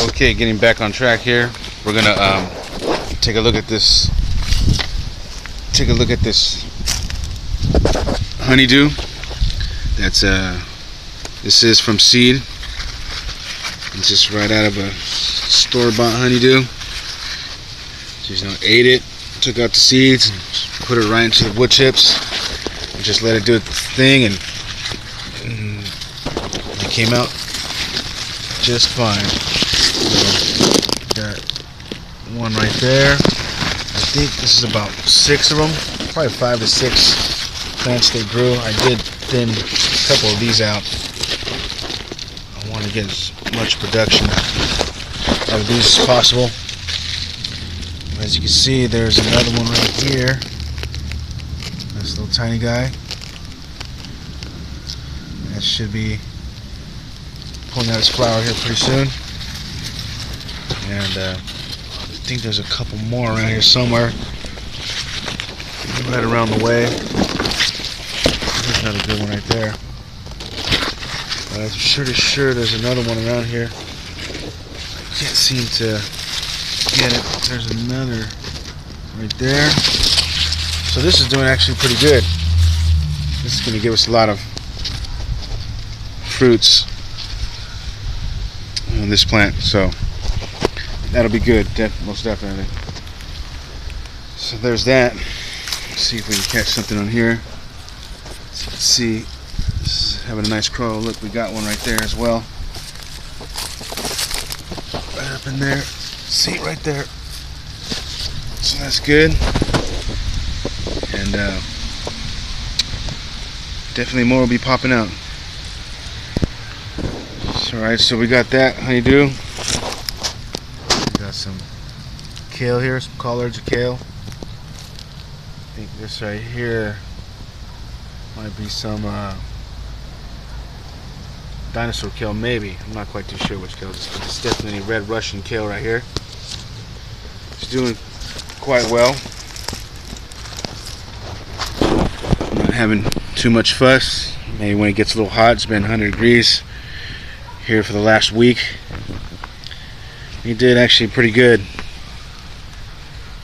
Okay, getting back on track here. We're gonna take a look at this. Take a look at this honeydew. That's this is from seed. It's just right out of a store-bought honeydew. Just ate it, took out the seeds, and put it right into the wood chips, and just let it do its thing, and it came out just fine. So, got one right there. I think this is about 6 of them, probably 5 to 6 plants they grew. I did thin a couple of these out. I want to get as much production out of these as possible. As you can see, there's another one right here. This little tiny guy. That should be pulling out his flower here pretty soon. And I think there's a couple more around here somewhere. Right around the way. There's another good one right there. But I'm sure there's another one around here. I can't seem to get it. There's another right there. So this is doing actually pretty good. This is going to give us a lot of fruits on this plant, so that'll be good, most definitely. So there's that. Let's see if we can catch something on here. So let's see. This is having a nice crow. Look, we got one right there as well. Right up in there. See it right there. So that's good. And definitely more will be popping out. Alright, so we got that honeydew. We got some kale here, some collards of kale. I think this right here might be some dinosaur kale, maybe. I'm not quite too sure which kale. It's definitely red Russian kale right here. It's doing quite well. I'm not having too much fuss. Maybe when it gets a little hot, it's been 100 degrees here for the last week. He did actually pretty good.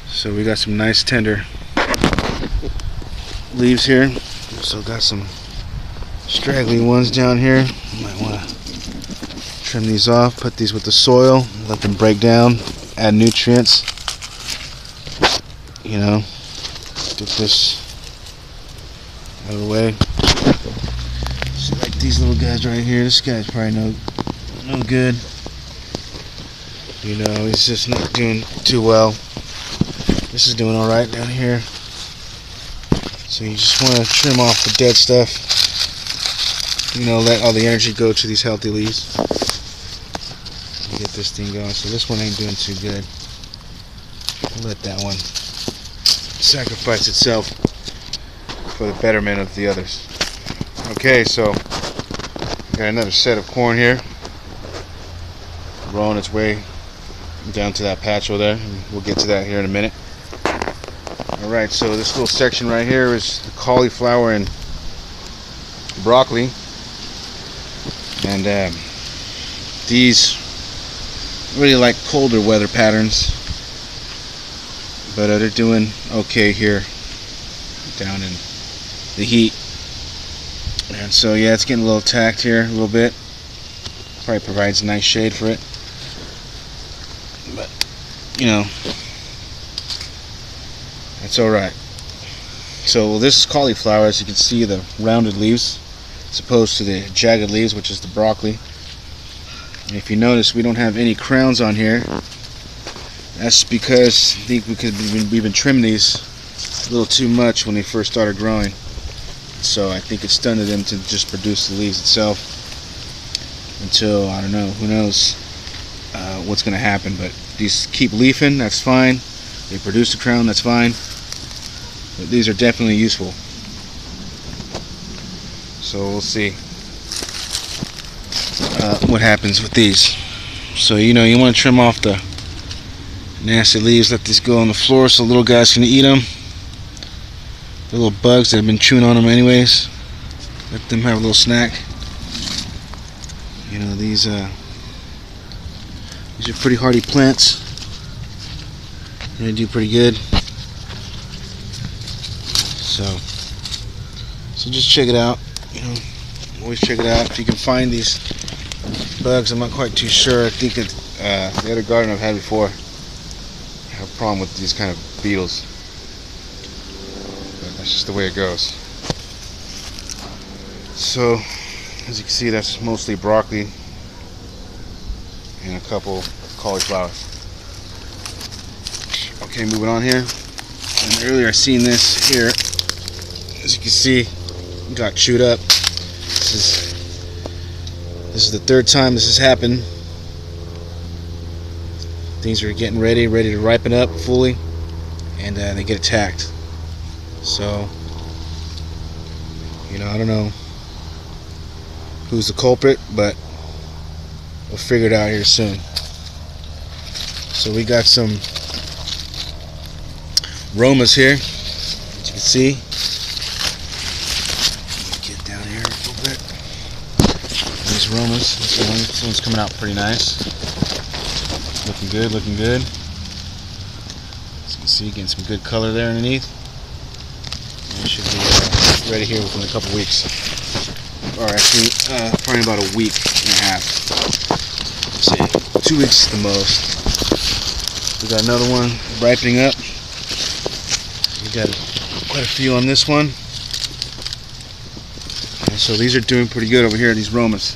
So we got some nice tender leaves here. Also got some straggly ones down here. You might want to trim these off, put these with the soil, let them break down, add nutrients. You know, get this out of the way. So like these little guys right here, this guy's probably no good. You know, he's just not doing too well. This is doing alright down here. So you just want to trim off the dead stuff. You know, let all the energy go to these healthy leaves. Get this thing going. So this one ain't doing too good. Let that one sacrifice itself for the betterment of the others. Okay, so got another set of corn here, rolling its way down to that patch over there, and we'll get to that here in a minute. Alright, so this little section right here is cauliflower and broccoli, and these really like colder weather patterns, but they're doing okay here down in the heat. And so yeah, it's getting a little attacked here a little bit. Probably provides a nice shade for it, but you know, that's alright. So this is cauliflower, as you can see, the rounded leaves as opposed to the jagged leaves, which is the broccoli. And if you notice, we don't have any crowns on here. That's because I think we've been trimming these a little too much when they first started growing. So I think it stunted them to just produce the leaves itself until, I don't know, who knows what's going to happen. But these keep leafing, that's fine. They produce a crown, that's fine. But these are definitely useful. So we'll see what happens with these. So you know, you want to trim off the nasty leaves, let these go on the floor so little guys can eat them. The little bugs that have been chewing on them anyways, let them have a little snack. You know, these These are pretty hardy plants. They do pretty good. So just check it out. You know, always check it out. If you can find these bugs, I'm not quite too sure. I think that the other garden I've had before have a problem with these kind of beetles. But that's just the way it goes. So, as you can see, that's mostly broccoli and a couple cauliflowers. Okay, moving on here. And earlier I seen this here. As you can see, it got chewed up. This is the third time this has happened. Things are getting ready to ripen up fully, and they get attacked. So, you know, I don't know who's the culprit, but we'll figure it out here soon. So we got some Romas here, as you can see. Get down here a little bit. These Romas, this one's coming out pretty nice. Looking good, looking good. As you can see, getting some good color there underneath. And it should be ready here within a couple weeks. Or actually, probably about a week and a half. Say 2 weeks the most. We got another one ripening up. We got quite a few on this one. And so these are doing pretty good over here, these Romas.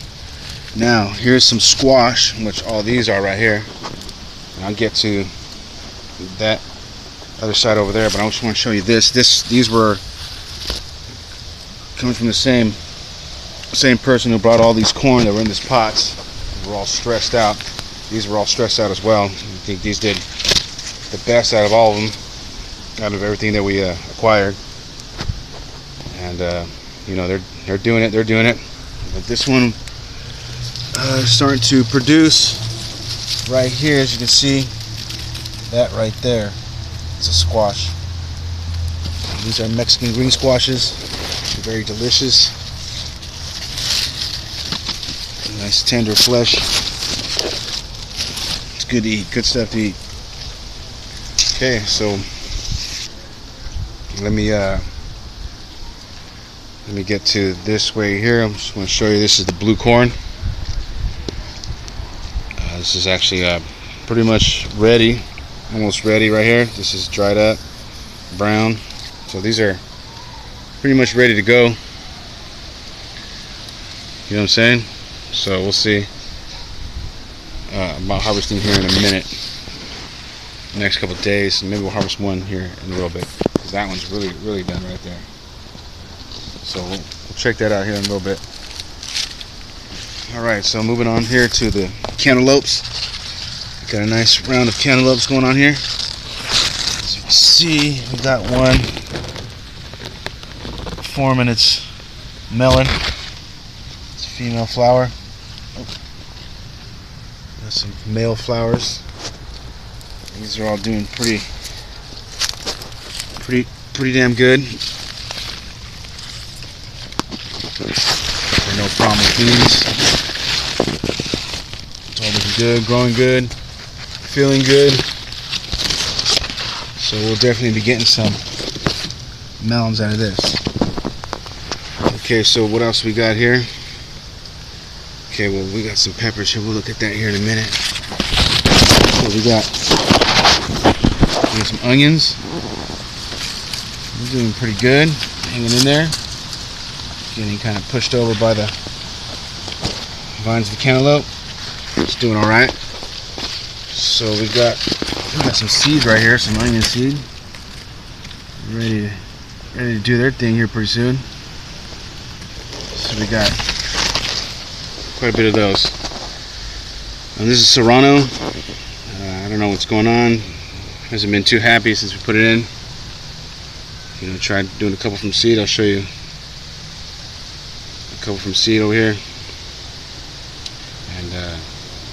Now, here's some squash, which all these are right here. And I'll get to that other side over there, but I just want to show you this. These were coming from the same person who brought all these corn that were in these pots. They were all stressed out. These were all stressed out as well. I think these did the best out of all of them, out of everything that we acquired. And you know, they're doing it. But this one is starting to produce right here. As you can see, that right there is a squash. These are Mexican green squashes. They're very delicious. Nice tender flesh. It's good to eat. Good stuff to eat. Okay, so let me get to this way here. I'm just going to show you. This is the blue corn. This is actually pretty much ready, almost ready right here. This is dried up, brown. So these are pretty much ready to go. You know what I'm saying? So we'll see about harvesting here in a minute. Next couple of days, maybe we'll harvest one here in a little bit, because that one's really done right there. So we'll check that out here in a little bit. Alright, so moving on here to the cantaloupes. Got a nice round of cantaloupes going on here. As you can see, we got one forming its melon. It's a female flower. Got some male flowers. These are all doing pretty damn good. No problem with these. It's all looking good, growing good, feeling good. So we'll definitely be getting some melons out of this. Okay, so what else we got here? Okay, well, we got some peppers here. We'll look at that here in a minute. So we got some onions. We're doing pretty good, hanging in there. Getting kind of pushed over by the vines of the cantaloupe. It's doing all right. So we got some seed right here, some onion seed, ready to do their thing here pretty soon. So we got quite a bit of those. And this is Serrano. I don't know what's going on. Hasn't been too happy since we put it in. You know, tried doing a couple from seed. I'll show you. Couple from seed over here, and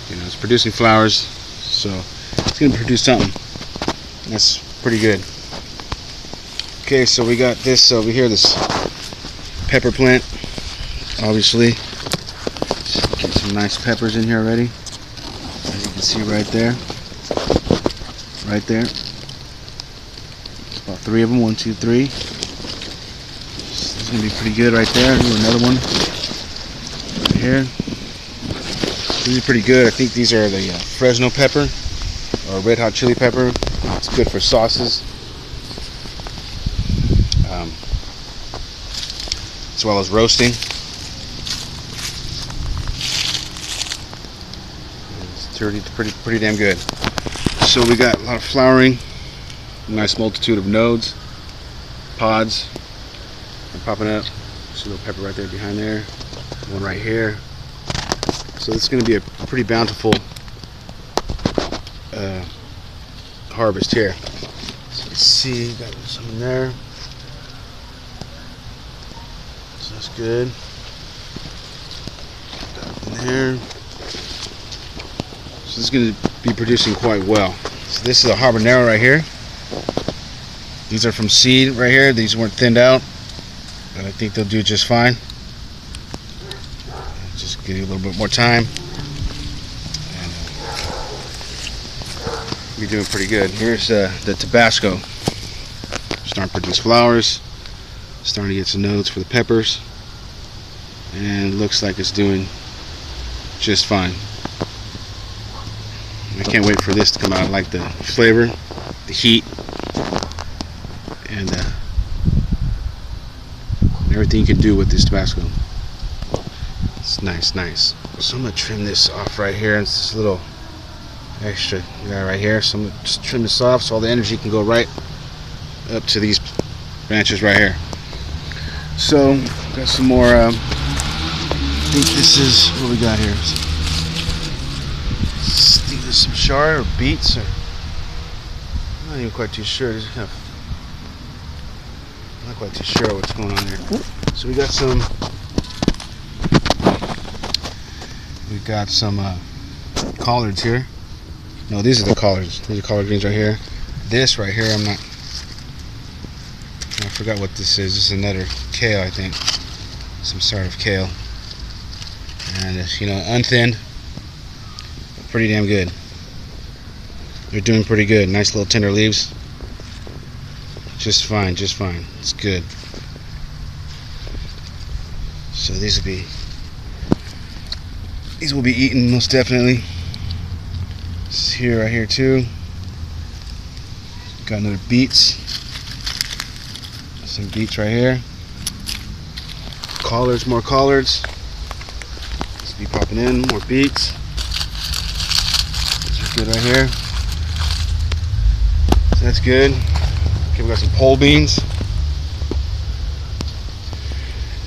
you know, it's producing flowers, so it's gonna produce something. That's pretty good. Okay, so we got this over here, this pepper plant. Obviously, get some nice peppers in here already. As you can see right there. Right there. About 3 of them. 1, 2, 3. This is going to be pretty good right there. Do another one right here. These are pretty good. I think these are the Fresno pepper or red hot chili pepper. It's good for sauces. As well as roasting. It's pretty damn good. So we got a lot of flowering, a nice multitude of nodes, pods are popping up. Just a little pepper right there behind there, one right here. So it's going to be a pretty bountiful harvest here. So let's see, got some in there. So that's good. Got in there. So this is going to be producing quite well. So this is a habanero right here. These are from seed right here. These weren't thinned out, but I think they'll do just fine. Just give you a little bit more time, and we're doing pretty good. Here's the Tabasco. Starting to produce flowers. Starting to get some nodes for the peppers, and looks like it's doing just fine. I can't wait for this to come out. I like the flavor, the heat, and everything you can do with this Tabasco. It's nice. So I'm going to trim this off right here. It's this little extra guy right here. So I'm going to just trim this off so all the energy can go right up to these branches right here. So, got some more, I think this is what we got here. I think there's some chard or beets, or I'm not even quite too sure. Just kind of, I'm not quite too sure what's going on here. So we got some collards here. No, these are the collards. These are collard greens right here. This right here, I forgot what this is. This is another kale, I think. Some sort of kale. And it's, unthinned. Pretty damn good. They're doing pretty good. Nice little tender leaves. Just fine. It's good. So these will be eaten most definitely. This here, right here too. Got another beets. Some beets right here. Collards, more collards. This will be popping in, more beets. These are good right here. So that's good. Okay, we got some pole beans.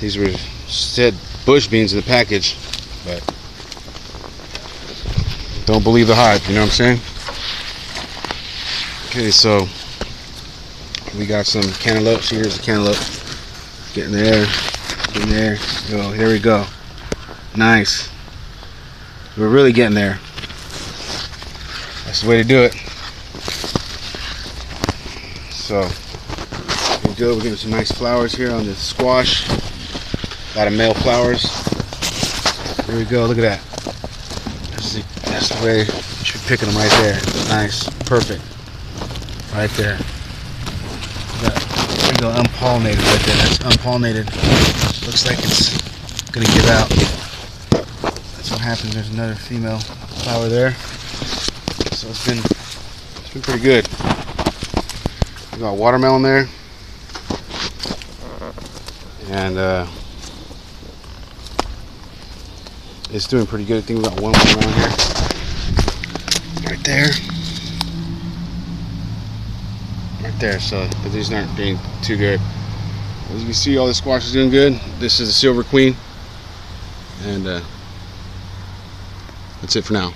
These were said bush beans in the package, but don't believe the hype, you know what I'm saying? Okay, so we got some cantaloupe. So here's the cantaloupe. Getting there. Oh, here we go. Nice. We're really getting there. That's the way to do it. So here we go. We're getting some nice flowers here on the squash. A lot of male flowers. There we go. Look at that. That's the way you should be picking them right there. Nice. Perfect. Right there. There we go. Unpollinated right there. That's unpollinated. Looks like it's going to give out. That's what happens. There's another female flower there. So it's been pretty good. We got watermelon there. And it's doing pretty good. I think we got one around here. Right there. Right there. So, but these aren't being too good. As you can see, all the squash is doing good. This is the Silver Queen. And that's it for now.